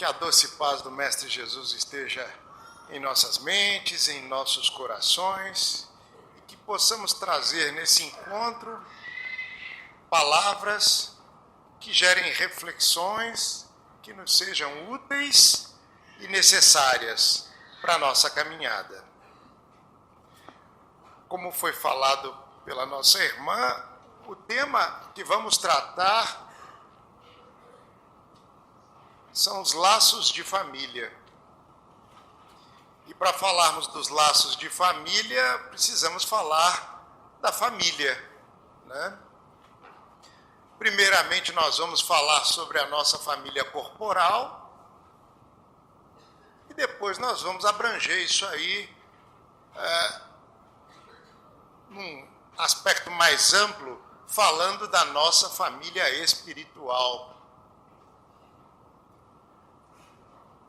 Que a doce paz do Mestre Jesus esteja em nossas mentes, em nossos corações, e que possamos trazer nesse encontro palavras que gerem reflexões, que nos sejam úteis e necessárias para a nossa caminhada. Como foi falado pela nossa irmã, o tema que vamos tratar são os laços de família. E para falarmos dos laços de família, precisamos falar da família, né? Primeiramente, nós vamos falar sobre a nossa família corporal e depois nós vamos abranger isso aí num aspecto mais amplo, falando da nossa família espiritual.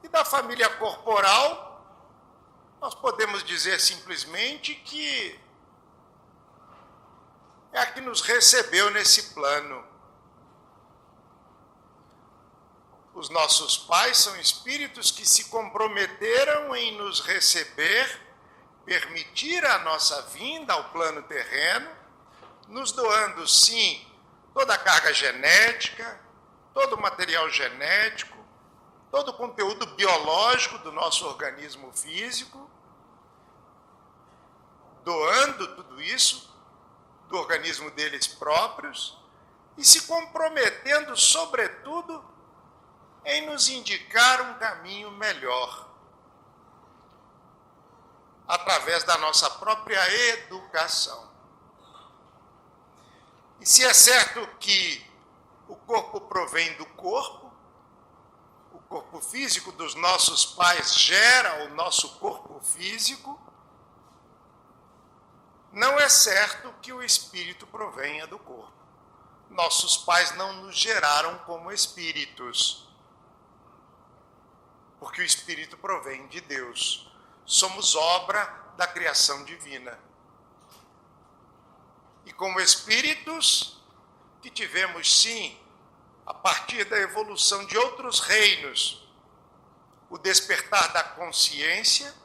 E da família corporal, nós podemos dizer simplesmente que é a que nos recebeu nesse plano. Os nossos pais são espíritos que se comprometeram em nos receber, permitir a nossa vinda ao plano terreno, nos doando, sim, toda a carga genética, todo o material genético, todo o conteúdo biológico do nosso organismo físico, doando tudo isso do organismo deles próprios e se comprometendo, sobretudo, em nos indicar um caminho melhor, através da nossa própria educação. E se é certo que o corpo provém do corpo, o corpo físico dos nossos pais gera o nosso corpo físico, não é certo que o espírito provenha do corpo. Nossos pais não nos geraram como espíritos, porque o espírito provém de Deus. Somos obra da criação divina. E como espíritos que tivemos, sim, a partir da evolução de outros reinos, o despertar da consciência,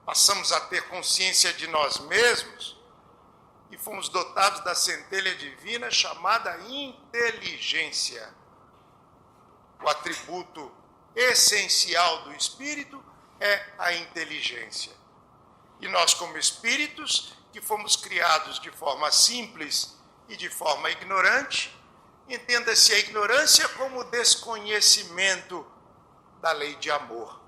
passamos a ter consciência de nós mesmos e fomos dotados da centelha divina chamada inteligência. O atributo essencial do espírito é a inteligência. E nós, como espíritos, que fomos criados de forma simples e de forma ignorante, entenda-se a ignorância como desconhecimento da lei de amor.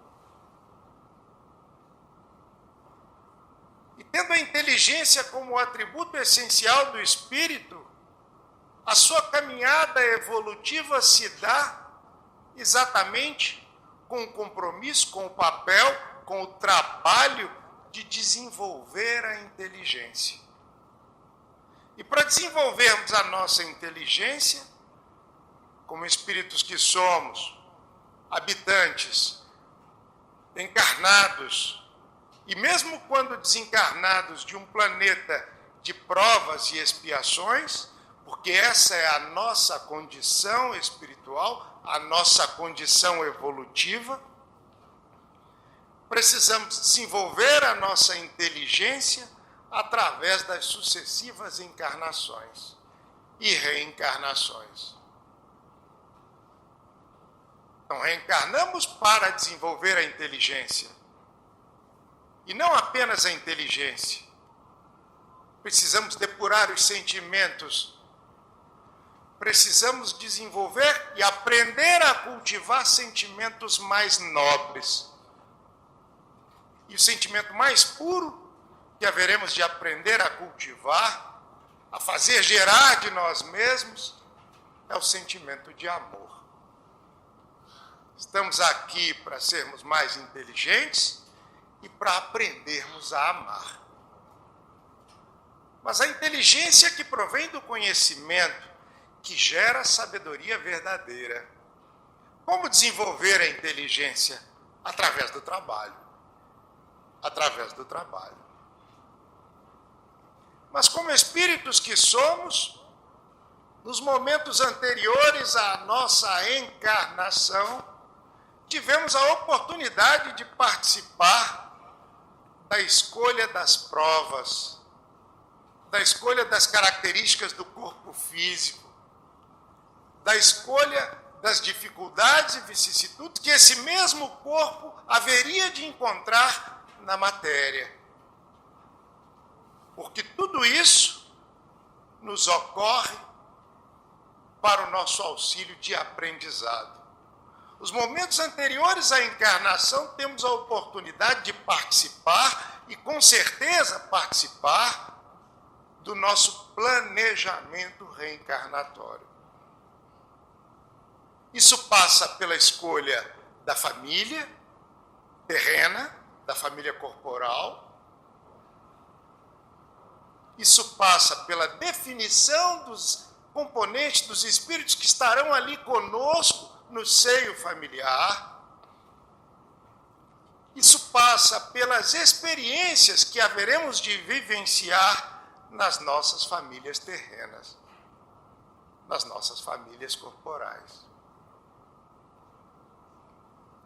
E tendo a inteligência como atributo essencial do espírito, a sua caminhada evolutiva se dá exatamente com o compromisso, com o papel, com o trabalho de desenvolver a inteligência. E para desenvolvermos a nossa inteligência, como espíritos que somos, habitantes, encarnados, e mesmo quando desencarnados de um planeta de provas e expiações, porque essa é a nossa condição espiritual, a nossa condição evolutiva, precisamos desenvolver a nossa inteligência através das sucessivas encarnações e reencarnações. Então, reencarnamos para desenvolver a inteligência. E não apenas a inteligência. Precisamos depurar os sentimentos. Precisamos desenvolver e aprender a cultivar sentimentos mais nobres. E o sentimento mais puro que haveremos de aprender a cultivar, a fazer gerar de nós mesmos, é o sentimento de amor. Estamos aqui para sermos mais inteligentes e para aprendermos a amar. Mas a inteligência que provém do conhecimento, que gera sabedoria verdadeira. Como desenvolver a inteligência? Através do trabalho. Através do trabalho. Mas como espíritos que somos, nos momentos anteriores à nossa encarnação, tivemos a oportunidade de participar da escolha das provas, da escolha das características do corpo físico, da escolha das dificuldades e vicissitudes que esse mesmo corpo haveria de encontrar na matéria. Porque tudo isso nos ocorre para o nosso auxílio de aprendizado. Os momentos anteriores à encarnação temos a oportunidade de participar e, com certeza, participar do nosso planejamento reencarnatório. Isso passa pela escolha da família terrena, da família corporal. Isso passa pela definição dos componentes, dos espíritos que estarão ali conosco no seio familiar. Isso passa pelas experiências que haveremos de vivenciar nas nossas famílias terrenas, nas nossas famílias corporais.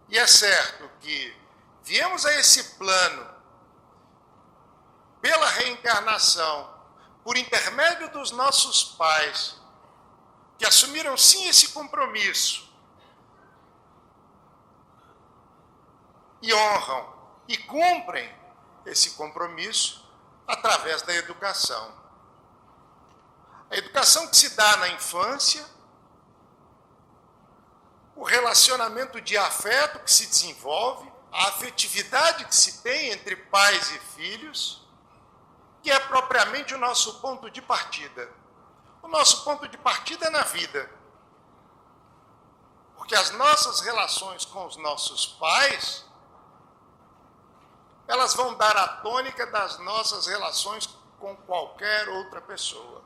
E é certo que viemos a esse plano pela reencarnação, por intermédio dos nossos pais, que assumiram sim esse compromisso, e honram e cumprem esse compromisso através da educação. A educação que se dá na infância, o relacionamento de afeto que se desenvolve, a afetividade que se tem entre pais e filhos, que é propriamente o nosso ponto de partida. O nosso ponto de partida é na vida. Porque as nossas relações com os nossos pais, elas vão dar a tônica das nossas relações com qualquer outra pessoa.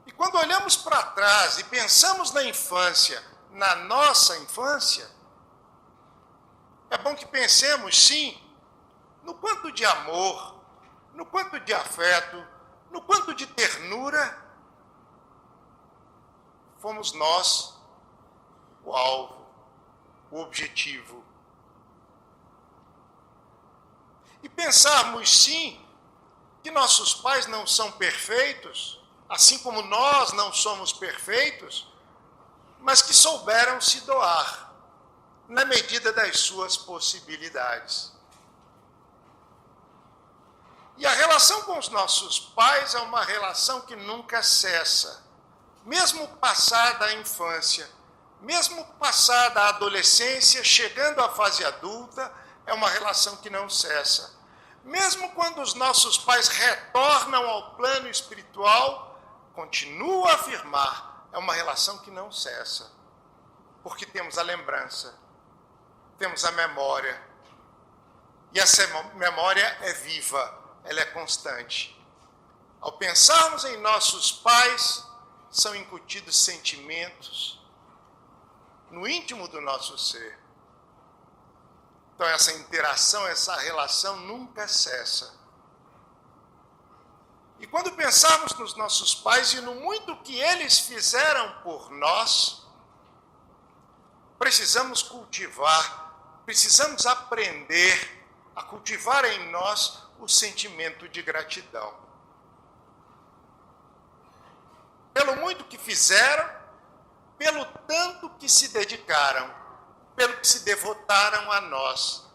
E quando olhamos para trás e pensamos na infância, na nossa infância, é bom que pensemos, sim, no quanto de amor, no quanto de afeto, no quanto de ternura fomos nós o alvo, o objetivo. E pensarmos, sim, que nossos pais não são perfeitos, assim como nós não somos perfeitos, mas que souberam se doar na medida das suas possibilidades. E a relação com os nossos pais é uma relação que nunca cessa, mesmo passada a infância, mesmo passada a adolescência, chegando à fase adulta, é uma relação que não cessa. Mesmo quando os nossos pais retornam ao plano espiritual, continuo a afirmar, é uma relação que não cessa. Porque temos a lembrança, temos a memória. E essa memória é viva, ela é constante. Ao pensarmos em nossos pais, são incutidos sentimentos no íntimo do nosso ser. Então essa interação, essa relação nunca cessa. E quando pensarmos nos nossos pais e no muito que eles fizeram por nós, precisamos cultivar, precisamos aprender a cultivar em nós o sentimento de gratidão. Pelo muito que fizeram, pelo tanto que se dedicaram, pelo que se devotaram a nós,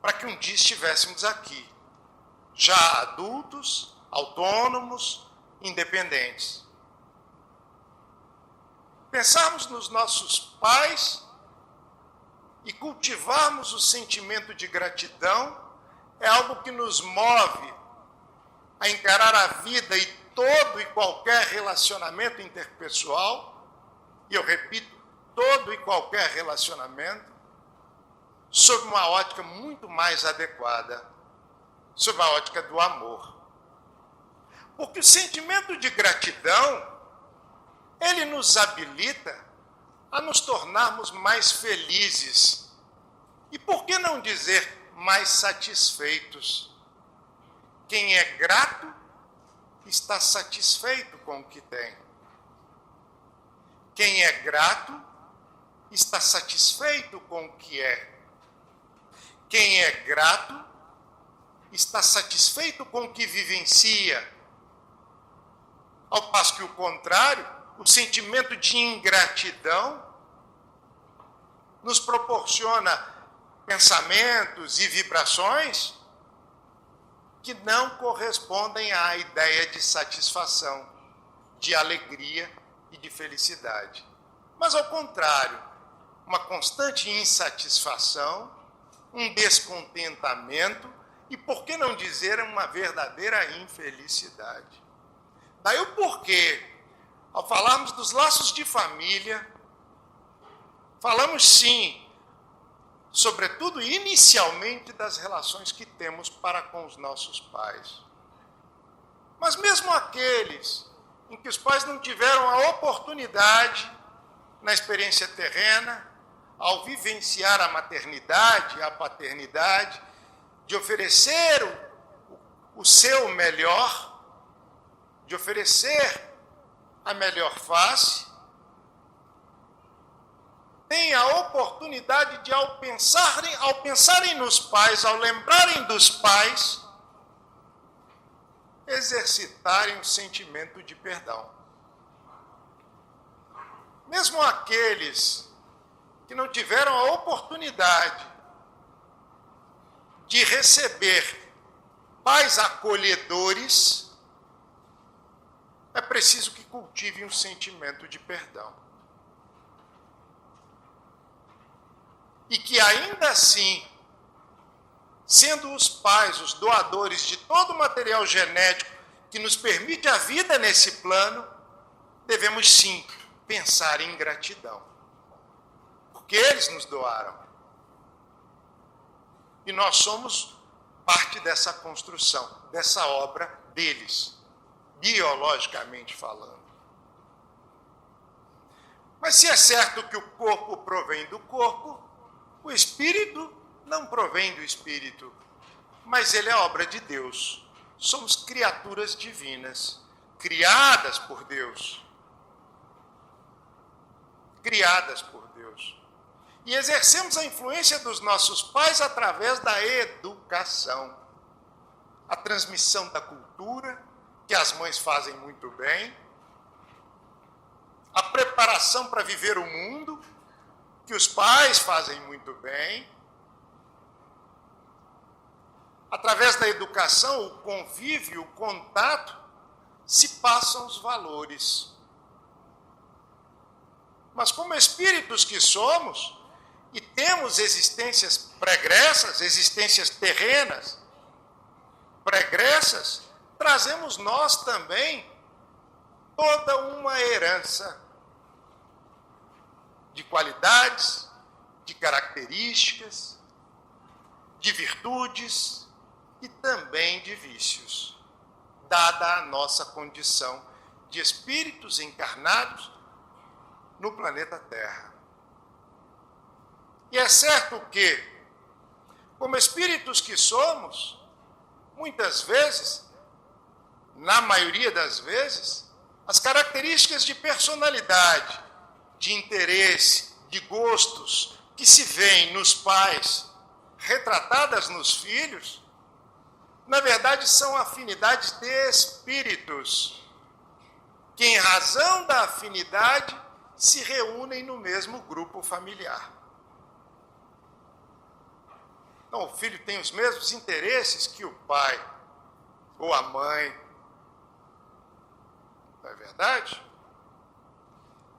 para que um dia estivéssemos aqui, já adultos, autônomos, independentes. Pensarmos nos nossos pais e cultivarmos o sentimento de gratidão é algo que nos move a encarar a vida e todo e qualquer relacionamento interpessoal, e eu repito, todo e qualquer relacionamento, sob uma ótica muito mais adequada, sob a ótica do amor. Porque o sentimento de gratidão, ele nos habilita a nos tornarmos mais felizes. E por que não dizer mais satisfeitos? Quem é grato está satisfeito com o que tem. Quem é grato está satisfeito com o que é. Quem é grato está satisfeito com o que vivencia. Ao passo que o contrário, o sentimento de ingratidão nos proporciona pensamentos e vibrações que não correspondem à ideia de satisfação, de alegria e de felicidade. Mas, ao contrário, uma constante insatisfação, um descontentamento e, por que não dizer, uma verdadeira infelicidade. Daí o porquê, ao falarmos dos laços de família, falamos sim, sobretudo inicialmente, das relações que temos para com os nossos pais. Mas mesmo aqueles em que os pais não tiveram a oportunidade, na experiência terrena, ao vivenciar a maternidade, a paternidade, de oferecer o seu melhor, de oferecer a melhor face, tem a oportunidade de, ao pensarem nos pais, ao lembrarem dos pais, exercitarem o sentimento de perdão. Mesmo aqueles que não tiveram a oportunidade de receber pais acolhedores, é preciso que cultivem um sentimento de perdão. E que ainda assim, sendo os pais os doadores de todo o material genético que nos permite a vida nesse plano, devemos sim pensar em gratidão. Porque eles nos doaram. E nós somos parte dessa construção, dessa obra deles, biologicamente falando. Mas se é certo que o corpo provém do corpo, o espírito não provém do espírito, mas ele é obra de Deus. Somos criaturas divinas, criadas por Deus. Criadas por Deus. E exercemos a influência dos nossos pais através da educação. A transmissão da cultura, que as mães fazem muito bem. A preparação para viver o mundo, que os pais fazem muito bem. Através da educação, o convívio, o contato, se passam os valores. Mas como espíritos que somos, e temos existências pregressas, existências terrenas, pregressas, trazemos nós também toda uma herança de qualidades, de características, de virtudes e também de vícios, dada a nossa condição de espíritos encarnados no planeta Terra. E é certo que, como espíritos que somos, muitas vezes, na maioria das vezes, as características de personalidade, de interesse, de gostos que se veem nos pais, retratadas nos filhos, na verdade são afinidades de espíritos, que em razão da afinidade se reúnem no mesmo grupo familiar. Então, o filho tem os mesmos interesses que o pai ou a mãe. Não é verdade?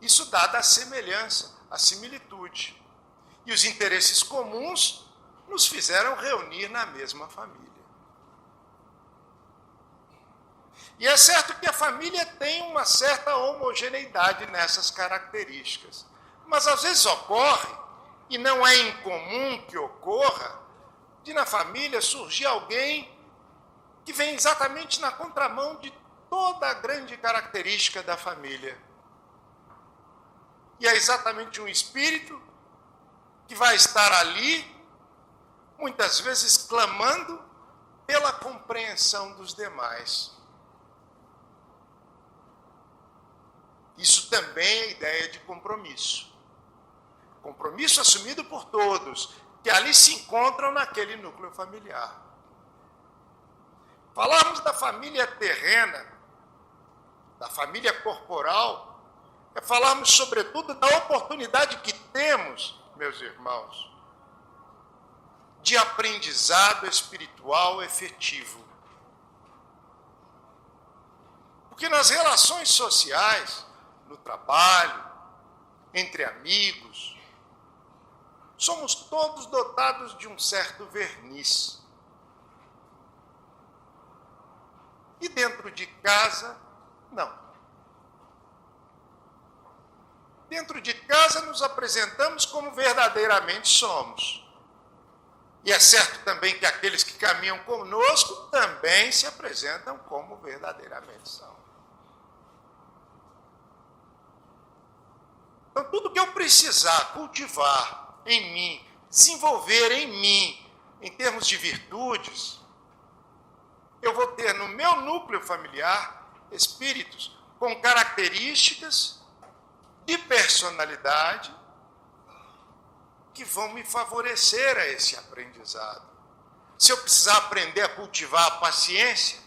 Isso dada a semelhança, a similitude. E os interesses comuns nos fizeram reunir na mesma família. E é certo que a família tem uma certa homogeneidade nessas características. Mas às vezes ocorre, e não é incomum que ocorra, de na família surgir alguém que vem exatamente na contramão de toda a grande característica da família. E é exatamente um espírito que vai estar ali, muitas vezes clamando pela compreensão dos demais. Isso também é ideia de compromisso. Compromisso assumido por todos, que ali se encontram naquele núcleo familiar. Falarmos da família terrena, da família corporal, é falarmos, sobretudo, da oportunidade que temos, meus irmãos, de aprendizado espiritual efetivo. Porque nas relações sociais, no trabalho, entre amigos, somos todos dotados de um certo verniz. E dentro de casa, não. Dentro de casa nos apresentamos como verdadeiramente somos. E é certo também que aqueles que caminham conosco também se apresentam como verdadeiramente são. Então, tudo que eu precisar cultivar em mim, desenvolver em mim, em termos de virtudes, eu vou ter no meu núcleo familiar espíritos com características de personalidade que vão me favorecer a esse aprendizado. Se eu precisar aprender a cultivar a paciência,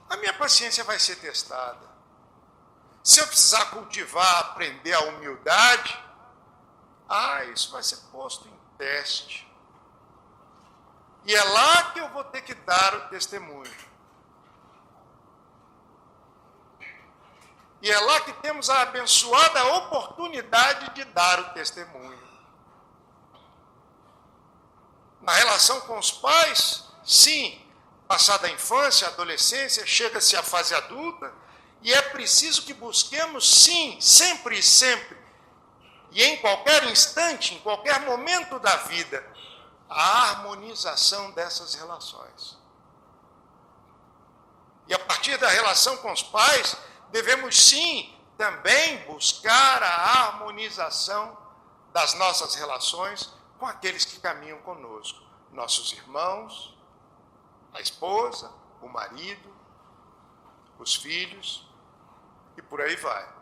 a minha paciência vai ser testada. Se eu precisar cultivar, aprender a humildade, isso vai ser posto em teste. E é lá que eu vou ter que dar o testemunho. E é lá que temos a abençoada oportunidade de dar o testemunho. Na relação com os pais, sim, passada a infância, a adolescência, chega-se à fase adulta, e é preciso que busquemos, sim, sempre e sempre, e em qualquer instante, em qualquer momento da vida, a harmonização dessas relações. E a partir da relação com os pais, devemos sim também buscar a harmonização das nossas relações com aqueles que caminham conosco, nossos irmãos, a esposa, o marido, os filhos, e por aí vai.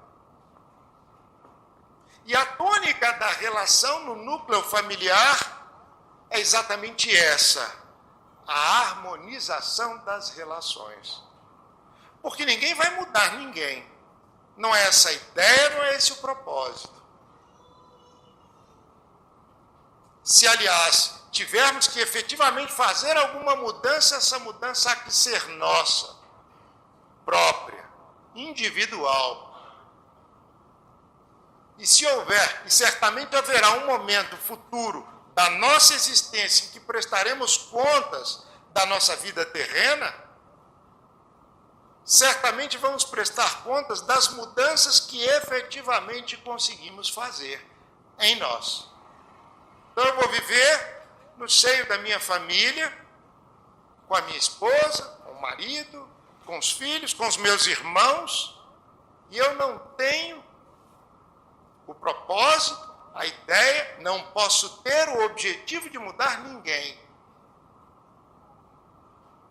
E a tônica da relação no núcleo familiar é exatamente essa, a harmonização das relações. Porque ninguém vai mudar ninguém. Não é essa a ideia, não é esse o propósito. Se, aliás, tivermos que efetivamente fazer alguma mudança, essa mudança há que ser nossa, própria, individual. E se houver, e certamente haverá um momento futuro da nossa existência em que prestaremos contas da nossa vida terrena, certamente vamos prestar contas das mudanças que efetivamente conseguimos fazer em nós. Então eu vou viver no seio da minha família, com a minha esposa, com o marido, com os filhos, com os meus irmãos, e eu não tenho o propósito, a ideia, não posso ter o objetivo de mudar ninguém.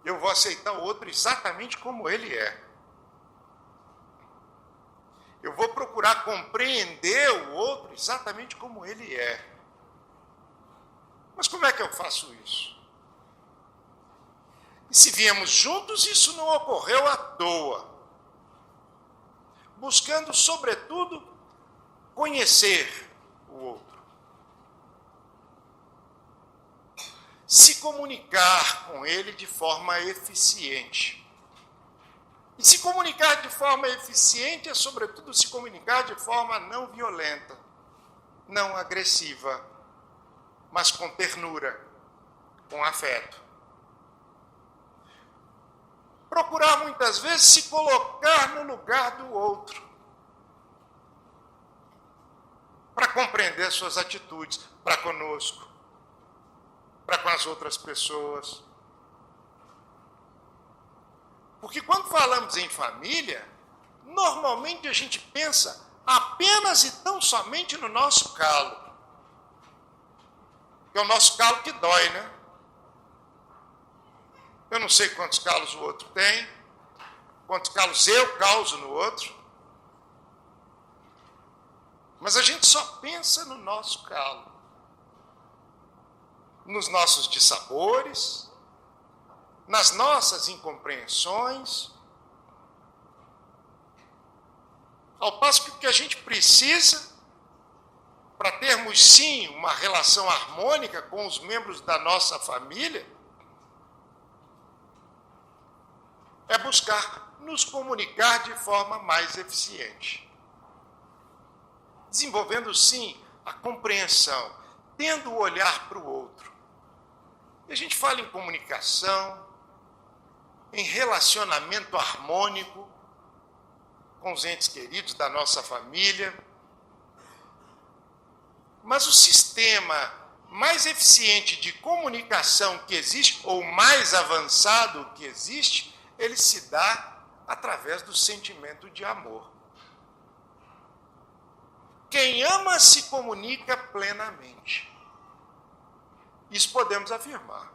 Eu vou aceitar o outro exatamente como ele é. Eu vou procurar compreender o outro exatamente como ele é. Mas como é que eu faço isso? E se viemos juntos, isso não ocorreu à toa. Buscando, sobretudo, conhecer o outro. Se comunicar com ele de forma eficiente. E se comunicar de forma eficiente é, sobretudo, se comunicar de forma não violenta, não agressiva, mas com ternura, com afeto. Procurar, muitas vezes, se colocar no lugar do outro, para compreender suas atitudes, para conosco, para com as outras pessoas. Porque quando falamos em família, normalmente a gente pensa apenas e tão somente no nosso calo. Que é o nosso calo que dói, né? Eu não sei quantos calos o outro tem, quantos calos eu causo no outro, Mas a gente só pensa no nosso calo, nos nossos dissabores, nas nossas incompreensões, ao passo que o que a gente precisa para termos, sim, uma relação harmônica com os membros da nossa família, é buscar nos comunicar de forma mais eficiente. Desenvolvendo, sim, a compreensão, tendo o olhar para o outro. E a gente fala em comunicação, em relacionamento harmônico com os entes queridos da nossa família. Mas o sistema mais eficiente de comunicação que existe, ou mais avançado que existe, ele se dá através do sentimento de amor. Quem ama se comunica plenamente. Isso podemos afirmar.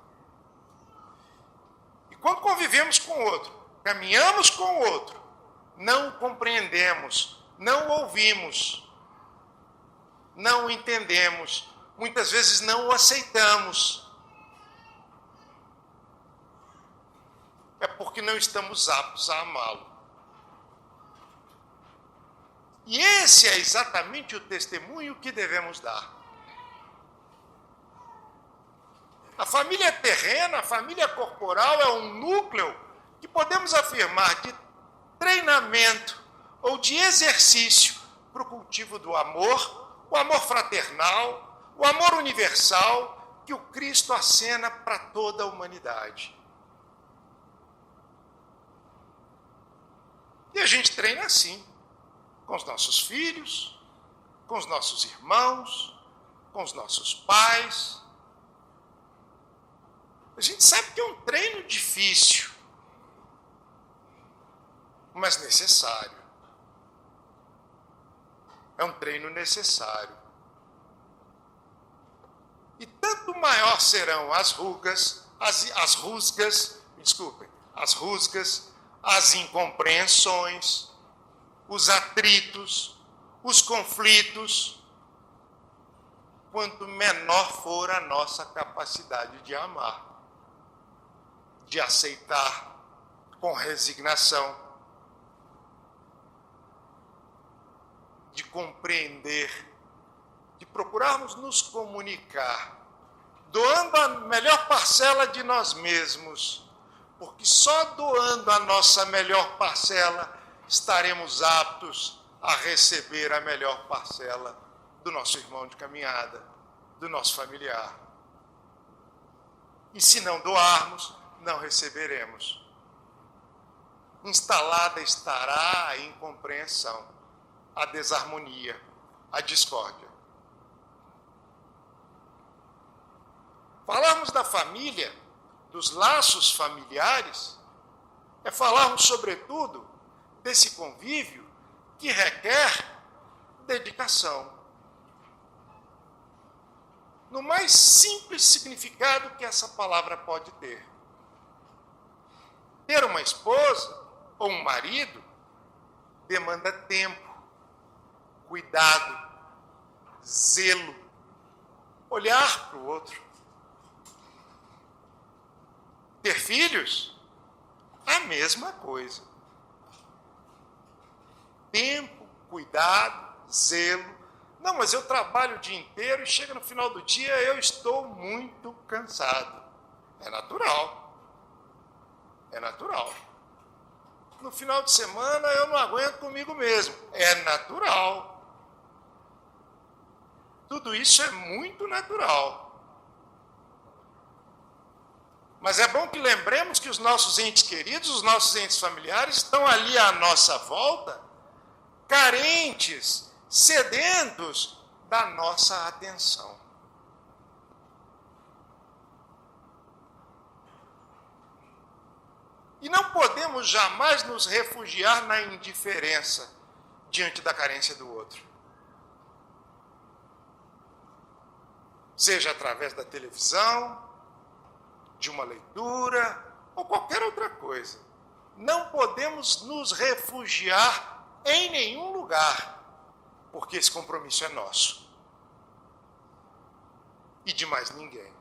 E quando convivemos com o outro, caminhamos com o outro, não o compreendemos, não o ouvimos, não o entendemos, muitas vezes não o aceitamos. É porque não estamos aptos a amá-lo. E esse é exatamente o testemunho que devemos dar. A família terrena, a família corporal é um núcleo que podemos afirmar de treinamento ou de exercício para o cultivo do amor, o amor fraternal, o amor universal que o Cristo acena para toda a humanidade. E a gente treina assim, com os nossos filhos, com os nossos irmãos, com os nossos pais. A gente sabe que é um treino difícil, mas necessário. É um treino necessário. E tanto maior serão as rusgas, as incompreensões, os atritos, os conflitos, quanto menor for a nossa capacidade de amar, de aceitar com resignação, de compreender, de procurarmos nos comunicar, doando a melhor parcela de nós mesmos, porque só doando a nossa melhor parcela estaremos aptos a receber a melhor parcela do nosso irmão de caminhada, do nosso familiar. E se não doarmos, não receberemos. Instalada estará a incompreensão, a desarmonia, a discórdia. Falarmos da família, dos laços familiares, é falarmos, sobretudo, desse convívio que requer dedicação. No mais simples significado que essa palavra pode ter. Ter uma esposa ou um marido demanda tempo, cuidado, zelo, olhar para o outro. Ter filhos, a mesma coisa. Tempo, cuidado, zelo. Não, mas eu trabalho o dia inteiro e chega no final do dia eu estou muito cansado. É natural. É natural. No final de semana eu não aguento comigo mesmo. É natural. Tudo isso é muito natural. Mas é bom que lembremos que os nossos entes queridos, os nossos entes familiares estão ali à nossa volta, carentes, sedentos da nossa atenção. E não podemos jamais nos refugiar na indiferença diante da carência do outro. Seja através da televisão, de uma leitura ou qualquer outra coisa. Não podemos nos refugiar em nenhum lugar porque esse compromisso é nosso e de mais ninguém.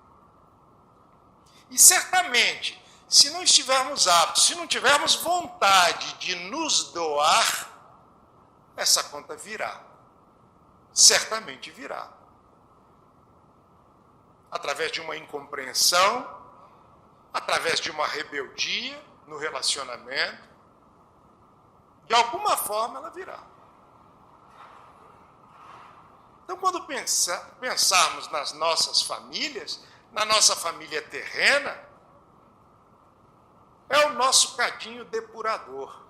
E certamente, se não estivermos aptos, se não tivermos vontade de nos doar, essa conta virá. Certamente virá. Através de uma incompreensão, através de uma rebeldia no relacionamento, de alguma forma ela virá. Então, quando pensarmos nas nossas famílias, na nossa família terrena, é o nosso cadinho depurador,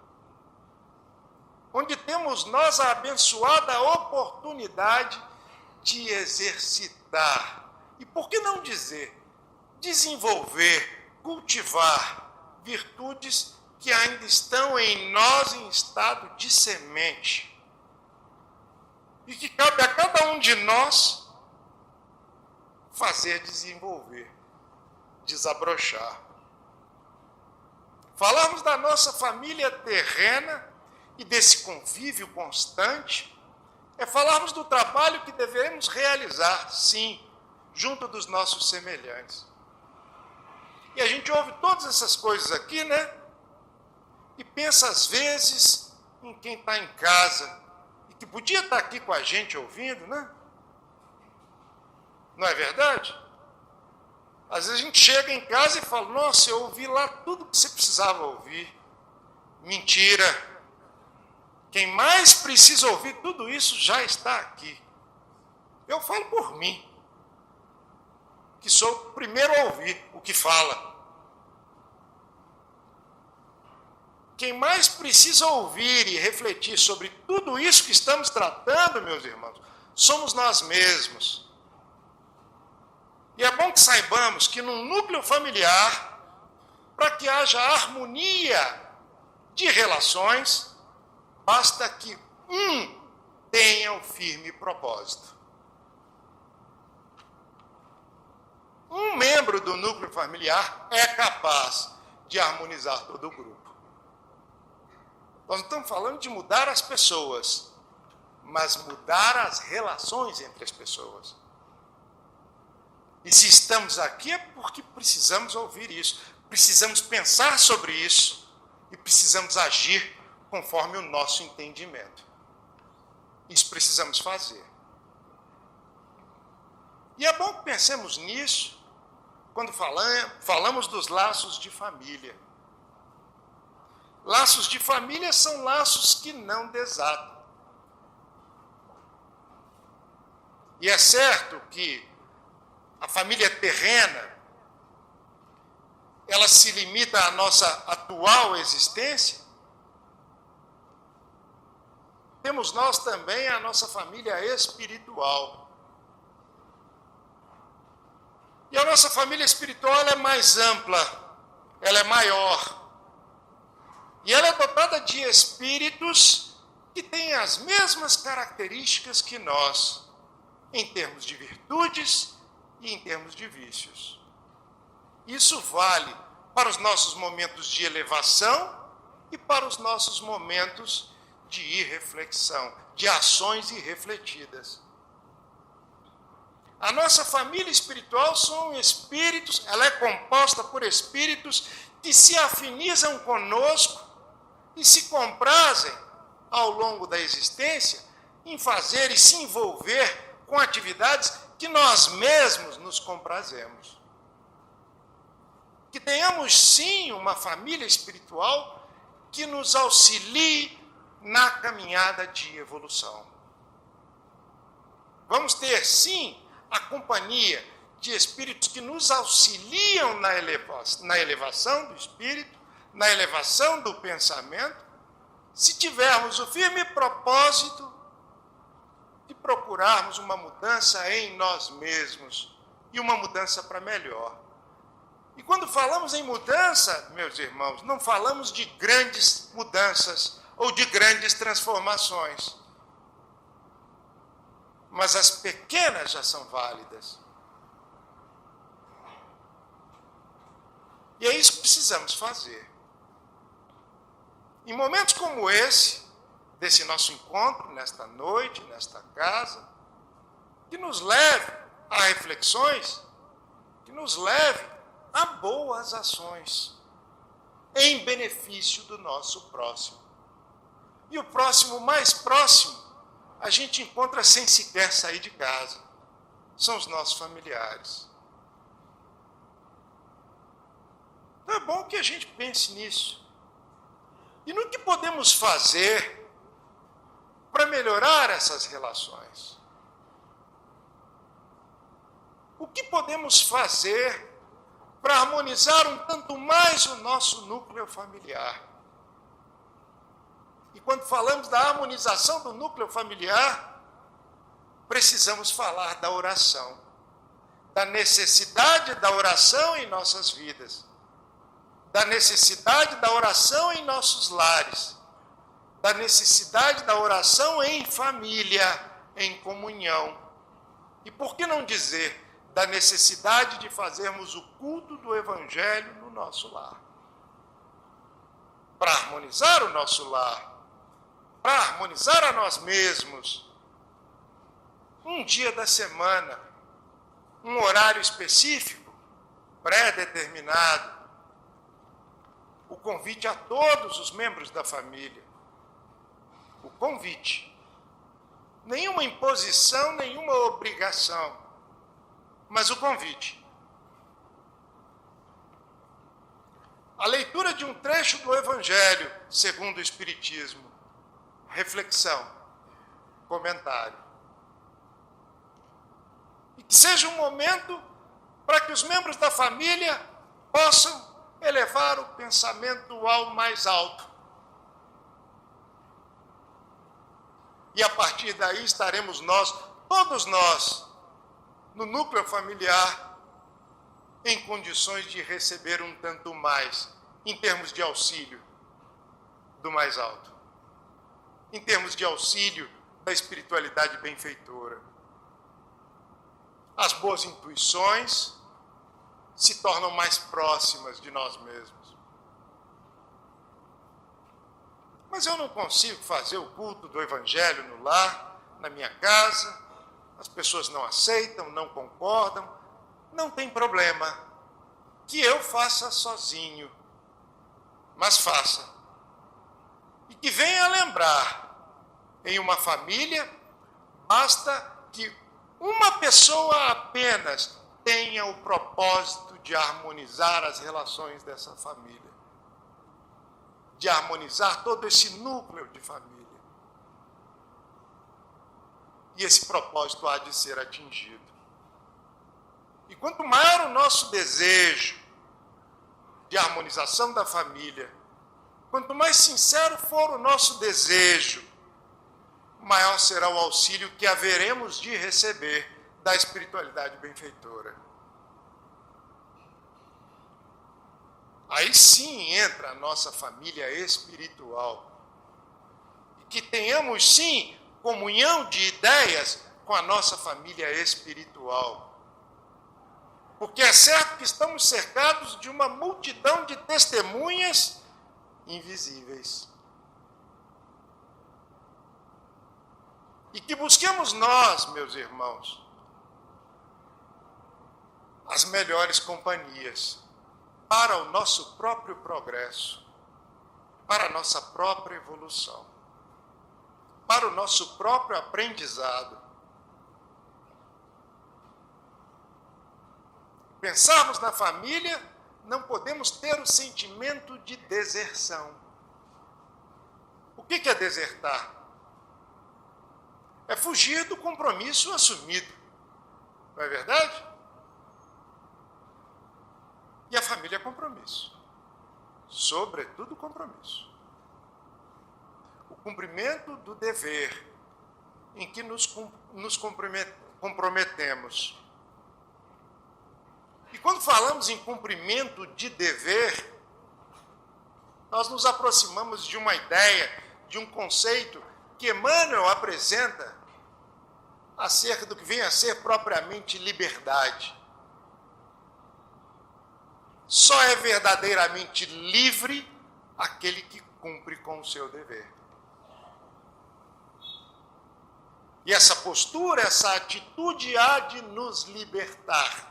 onde temos nós a abençoada oportunidade de exercitar, e por que não dizer, desenvolver, cultivar virtudes que ainda estão em nós em estado de semente, e que cabe a cada um de nós fazer desenvolver, desabrochar. Falarmos da nossa família terrena e desse convívio constante é falarmos do trabalho que devemos realizar, sim, junto dos nossos semelhantes. E a gente ouve todas essas coisas aqui, né? E pensa às vezes em quem está em casa e que podia estar aqui com a gente ouvindo, né? Não é verdade? Às vezes a gente chega em casa e fala, nossa, eu ouvi lá tudo que você precisava ouvir. Mentira. Quem mais precisa ouvir tudo isso já está aqui. Eu falo por mim, que sou o primeiro a ouvir o que fala. Quem mais precisa ouvir e refletir sobre tudo isso que estamos tratando, meus irmãos, somos nós mesmos. E é bom que saibamos que num núcleo familiar, para que haja harmonia de relações, basta que um tenha um firme propósito. Um membro do núcleo familiar é capaz de harmonizar todo o grupo. Nós não estamos falando de mudar as pessoas, mas mudar as relações entre as pessoas. E se estamos aqui é porque precisamos ouvir isso, precisamos pensar sobre isso e precisamos agir conforme o nosso entendimento. Isso precisamos fazer. E é bom que pensemos nisso quando falamos dos laços de família. Laços de família são laços que não desatam. E é certo que a família terrena, ela se limita à nossa atual existência. Temos nós também a nossa família espiritual. E a nossa família espiritual ela é mais ampla, ela é maior. E ela é dotada de espíritos que têm as mesmas características que nós, em termos de virtudes e em termos de vícios. Isso vale para os nossos momentos de elevação e para os nossos momentos de irreflexão, de ações irrefletidas. A nossa família espiritual são espíritos, ela é composta por espíritos que se afinizam conosco e se comprazem ao longo da existência em fazer e se envolver com atividades que nós mesmos nos comprazemos. Que tenhamos, sim, uma família espiritual que nos auxilie na caminhada de evolução. Vamos ter, sim, a companhia de espíritos que nos auxiliam na elevação do espírito, na elevação do pensamento, se tivermos o firme propósito de procurarmos uma mudança em nós mesmos e uma mudança para melhor. E quando falamos em mudança, meus irmãos, não falamos de grandes mudanças ou de grandes transformações. Mas as pequenas já são válidas. E é isso que precisamos fazer. Em momentos como esse, desse nosso encontro, nesta noite, nesta casa, que nos leve a reflexões, que nos leve a boas ações, em benefício do nosso próximo. E o próximo mais próximo, a gente encontra sem sequer sair de casa. São os nossos familiares. Então é bom que a gente pense nisso. E no que podemos fazer para melhorar essas relações? O que podemos fazer para harmonizar um tanto mais o nosso núcleo familiar? E quando falamos da harmonização do núcleo familiar, precisamos falar da oração, da necessidade da oração em nossas vidas, da necessidade da oração em nossos lares, da necessidade da oração em família, em comunhão. E por que não dizer da necessidade de fazermos o culto do Evangelho no nosso lar? Para harmonizar o nosso lar, para harmonizar a nós mesmos, um dia da semana, um horário específico, pré-determinado, o convite a todos os membros da família, o convite, nenhuma imposição, nenhuma obrigação, mas o convite. A leitura de um trecho do Evangelho, segundo o Espiritismo, reflexão, comentário. E que seja um momento para que os membros da família possam elevar o pensamento ao mais alto. E a partir daí estaremos nós, todos nós, no núcleo familiar, em condições de receber um tanto mais, em termos de auxílio do mais alto, em termos de auxílio da espiritualidade benfeitora. As boas intuições se tornam mais próximas de nós mesmos. Mas eu não consigo fazer o culto do Evangelho no lar, na minha casa, as pessoas não aceitam, não concordam, não tem problema, que eu faça sozinho, mas faça. E que venha lembrar, em uma família, basta que uma pessoa apenas tenha o propósito de harmonizar as relações dessa família, de harmonizar todo esse núcleo de família. E esse propósito há de ser atingido. E quanto maior o nosso desejo de harmonização da família, quanto mais sincero for o nosso desejo, maior será o auxílio que haveremos de receber da espiritualidade benfeitora. Aí sim entra a nossa família espiritual. E que tenhamos sim comunhão de ideias com a nossa família espiritual. Porque é certo que estamos cercados de uma multidão de testemunhas invisíveis. E que busquemos nós, meus irmãos, as melhores companhias para o nosso próprio progresso, para a nossa própria evolução, para o nosso próprio aprendizado. Pensarmos na família, não podemos ter o sentimento de deserção. O que é desertar? É fugir do compromisso assumido. Não é verdade? E a família é compromisso. Sobretudo compromisso. O cumprimento do dever em que nos comprometemos. E quando falamos em cumprimento de dever, nós nos aproximamos de uma ideia, de um conceito que Emmanuel apresenta acerca do que vem a ser propriamente liberdade. Só é verdadeiramente livre aquele que cumpre com o seu dever. E essa postura, essa atitude há de nos libertar.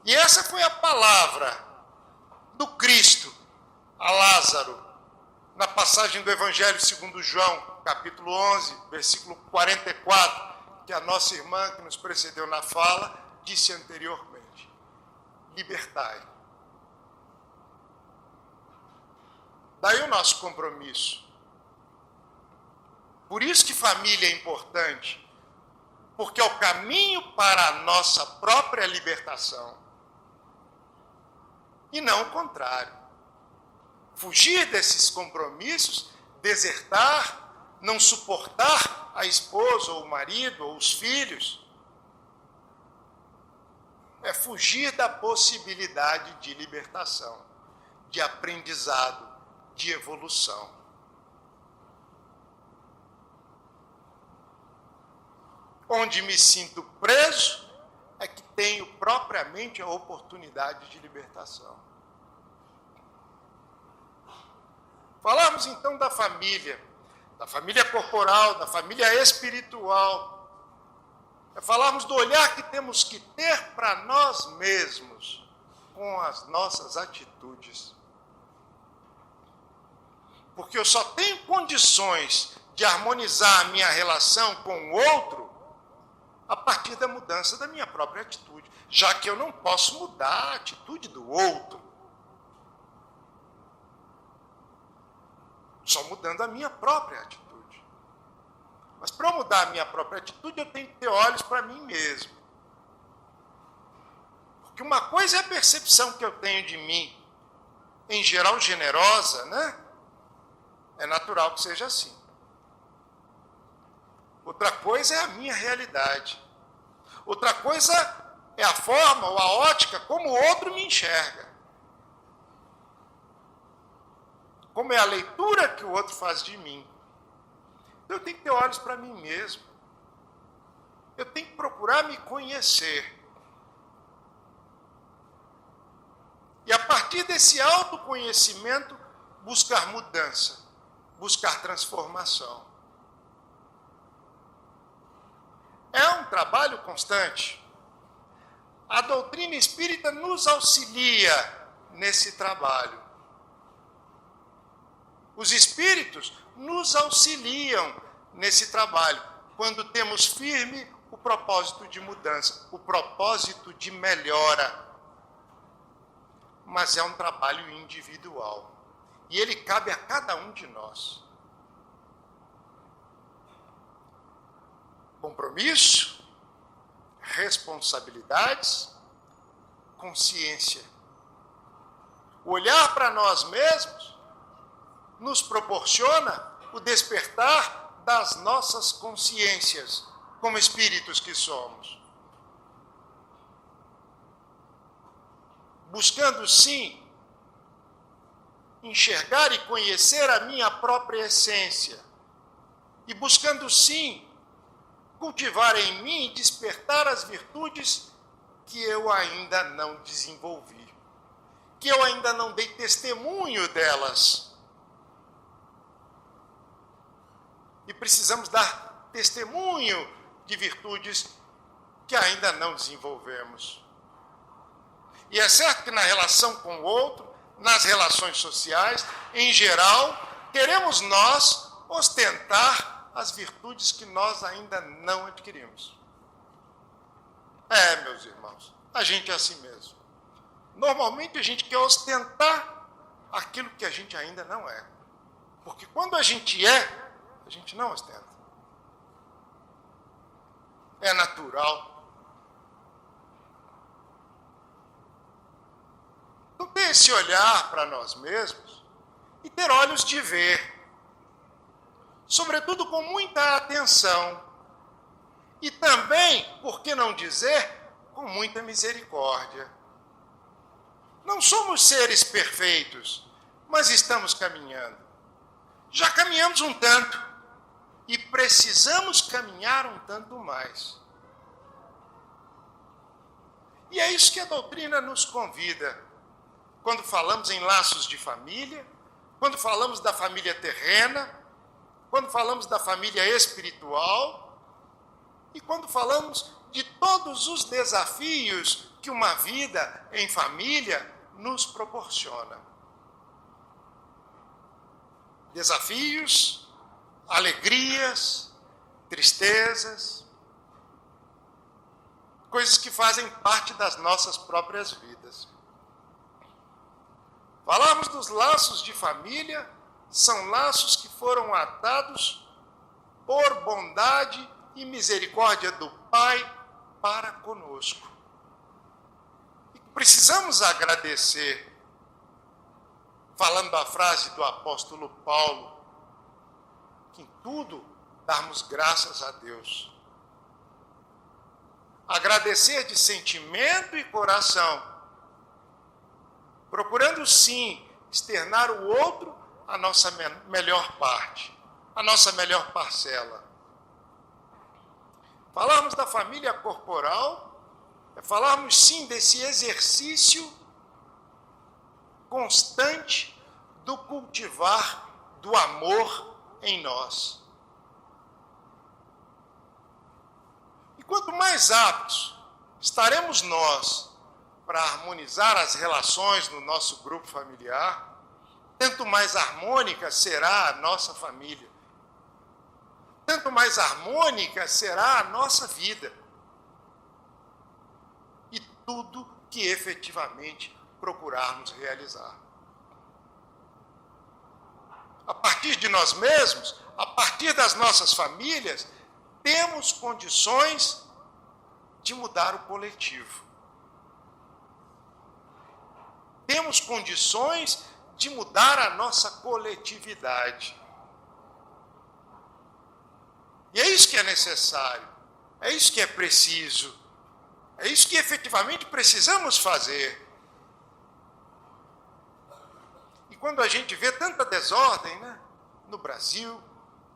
E essa foi a palavra do Cristo a Lázaro, na passagem do Evangelho segundo João, capítulo 11, versículo 44, que a nossa irmã que nos precedeu na fala disse anteriormente: libertai. Daí o nosso compromisso. Por isso que família é importante, porque é o caminho para a nossa própria libertação. E não o contrário. Fugir desses compromissos, desertar, não suportar a esposa ou o marido ou os filhos, é fugir da possibilidade de libertação, de aprendizado, de evolução. Onde me sinto preso é que tenho propriamente a oportunidade de libertação. Falamos então da família corporal, da família espiritual. Falarmos do olhar que temos que ter para nós mesmos, com as nossas atitudes. Porque eu só tenho condições de harmonizar a minha relação com o outro a partir da mudança da minha própria atitude, já que eu não posso mudar a atitude do outro. Só mudando a minha própria atitude. Mas para eu mudar a minha própria atitude, eu tenho que ter olhos para mim mesmo. Porque uma coisa é a percepção que eu tenho de mim, em geral generosa, né? É natural que seja assim. Outra coisa é a minha realidade. Outra coisa é a forma ou a ótica como o outro me enxerga. Como é a leitura que o outro faz de mim. Então, eu tenho que ter olhos para mim mesmo. Eu tenho que procurar me conhecer. E a partir desse autoconhecimento, buscar mudança, buscar transformação. É um trabalho constante. A doutrina espírita nos auxilia nesse trabalho. Os espíritos nos auxiliam nesse trabalho, quando temos firme o propósito de mudança, o propósito de melhora. Mas é um trabalho individual. E ele cabe a cada um de nós. Compromisso, responsabilidades, consciência. O olhar para nós mesmos nos proporciona o despertar das nossas consciências, como espíritos que somos. Buscando, sim, enxergar e conhecer a minha própria essência. E buscando, sim, cultivar em mim e despertar as virtudes que eu ainda não desenvolvi, que eu ainda não dei testemunho delas. E precisamos dar testemunho de virtudes que ainda não desenvolvemos. E é certo que na relação com o outro, nas relações sociais, em geral, queremos nós ostentar as virtudes que nós ainda não adquirimos. Meus irmãos, a gente é assim mesmo. Normalmente a gente quer ostentar aquilo que a gente ainda não é. Porque quando a gente é, a gente não ostenta. É natural. Então, ter esse olhar para nós mesmos e ter olhos de ver. Sobretudo com muita atenção. E também, por que não dizer, com muita misericórdia. Não somos seres perfeitos, mas estamos caminhando. Já caminhamos um tanto. E precisamos caminhar um tanto mais. E é isso que a doutrina nos convida. Quando falamos em laços de família, quando falamos da família terrena, quando falamos da família espiritual e quando falamos de todos os desafios que uma vida em família nos proporciona. Desafios, alegrias, tristezas, coisas que fazem parte das nossas próprias vidas. Falarmos dos laços de família, são laços que foram atados por bondade e misericórdia do Pai para conosco. E precisamos agradecer, falando a frase do apóstolo Paulo, que em tudo darmos graças a Deus. Agradecer de sentimento e coração, procurando sim externar o outro a nossa melhor parte, a nossa melhor parcela. Falarmos da família corporal é falarmos sim desse exercício constante do cultivar do amor em nós. E quanto mais aptos estaremos nós para harmonizar as relações no nosso grupo familiar, tanto mais harmônica será a nossa família, tanto mais harmônica será a nossa vida e tudo que efetivamente procurarmos realizar. A partir de nós mesmos, a partir das nossas famílias, temos condições de mudar o coletivo. Temos condições de mudar a nossa coletividade. E é isso que é necessário, é isso que é preciso, é isso que efetivamente precisamos fazer. E quando a gente vê tanta desordem, né, no Brasil,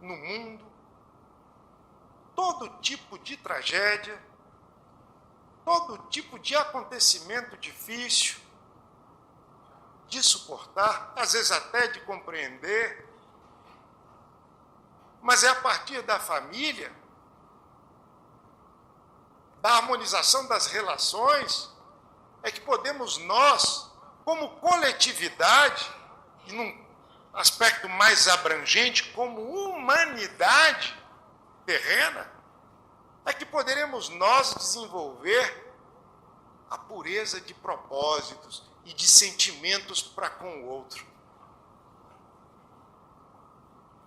no mundo, todo tipo de tragédia, todo tipo de acontecimento difícil, de suportar, às vezes até de compreender, mas é a partir da família, da harmonização das relações, é que podemos nós, como coletividade, e num aspecto mais abrangente, como humanidade terrena, é que poderemos nós desenvolver a pureza de propósitos e de sentimentos para com o outro.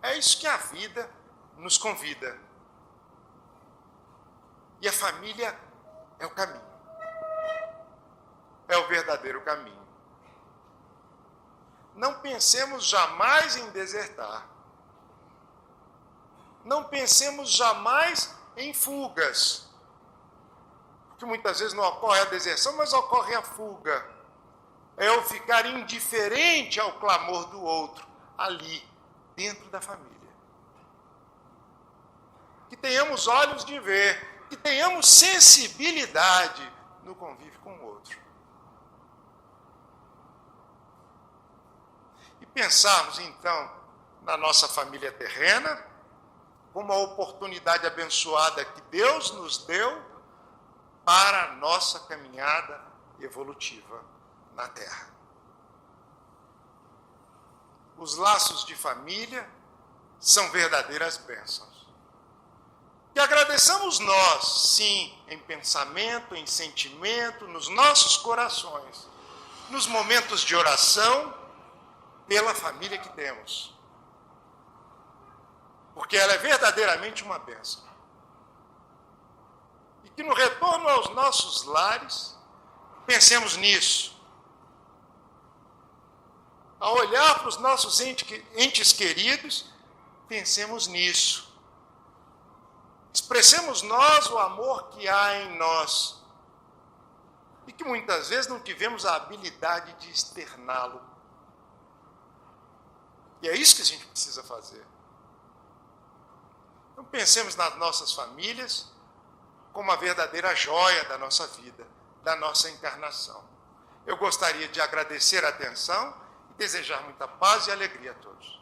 É isso que a vida nos convida. E a família é o caminho. É o verdadeiro caminho. Não pensemos jamais em desertar. Não pensemos jamais em fugas. Porque muitas vezes não ocorre a deserção, mas ocorre a fuga. É o ficar indiferente ao clamor do outro, ali, dentro da família. Que tenhamos olhos de ver, que tenhamos sensibilidade no convívio com o outro. E pensarmos, então, na nossa família terrena, como a oportunidade abençoada que Deus nos deu para a nossa caminhada evolutiva na Terra. Os laços de família são verdadeiras bênçãos. E agradeçamos nós, sim, em pensamento, em sentimento, nos nossos corações, nos momentos de oração, pela família que temos. Porque ela é verdadeiramente uma bênção. E que no retorno aos nossos lares, pensemos nisso. Ao olhar para os nossos entes queridos, pensemos nisso. Expressemos nós o amor que há em nós e que muitas vezes não tivemos a habilidade de externá-lo. E é isso que a gente precisa fazer. Então pensemos nas nossas famílias como a verdadeira joia da nossa vida, da nossa encarnação. Eu gostaria de agradecer a atenção e desejar muita paz e alegria a todos.